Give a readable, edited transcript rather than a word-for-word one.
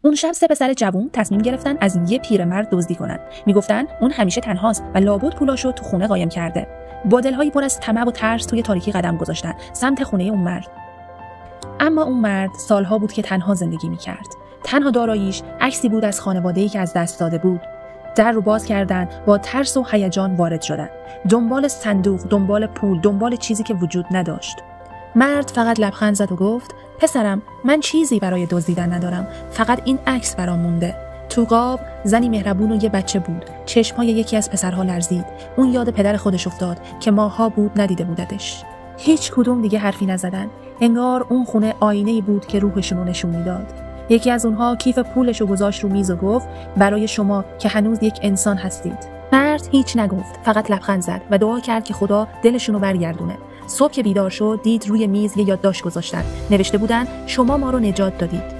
اون شب 3 پسر جوون تصمیم گرفتن از یه پیرمرد دزدی کنن. میگفتن اون همیشه تنهاست و لابد پولاشو تو خونه قایم کرده. با دل‌هایی پر از طمع و ترس توی تاریکی قدم گذاشتن سمت خونه اون مرد. اما اون مرد سالها بود که تنها زندگی می‌کرد. تنها داراییش عکسی بود از خانواده‌ای که از دست داده بود. در رو باز کردن، با ترس و هیجان وارد شدن. دنبال صندوق، دنبال پول، دنبال چیزی که وجود نداشت. مرد فقط لبخند زد و گفت: پسرم، من چیزی برای دزدیدن ندارم، فقط این عکس برام مونده. تو قاب زنی مهربون و یه بچه بود. چشمای یکی از پسرها لرزید. اون یاد پدر خودش افتاد که ماها بود ندیده بوددش. هیچ کدوم دیگه حرفی نزدن. انگار اون خونه آینه‌ای بود که روحشون رو نشون میداد. یکی از اونها کیف پولشو گذاشت رو میز و گفت: برای شما که هنوز یک انسان هستید. مرد هیچ نگفت، فقط لبخند زد و دعا کرد که خدا دلشون رو برگردونه. صبح که بیدار شد دید روی میز یه یادداشت گذاشتن. نوشته بودن: شما ما رو نجات دادید.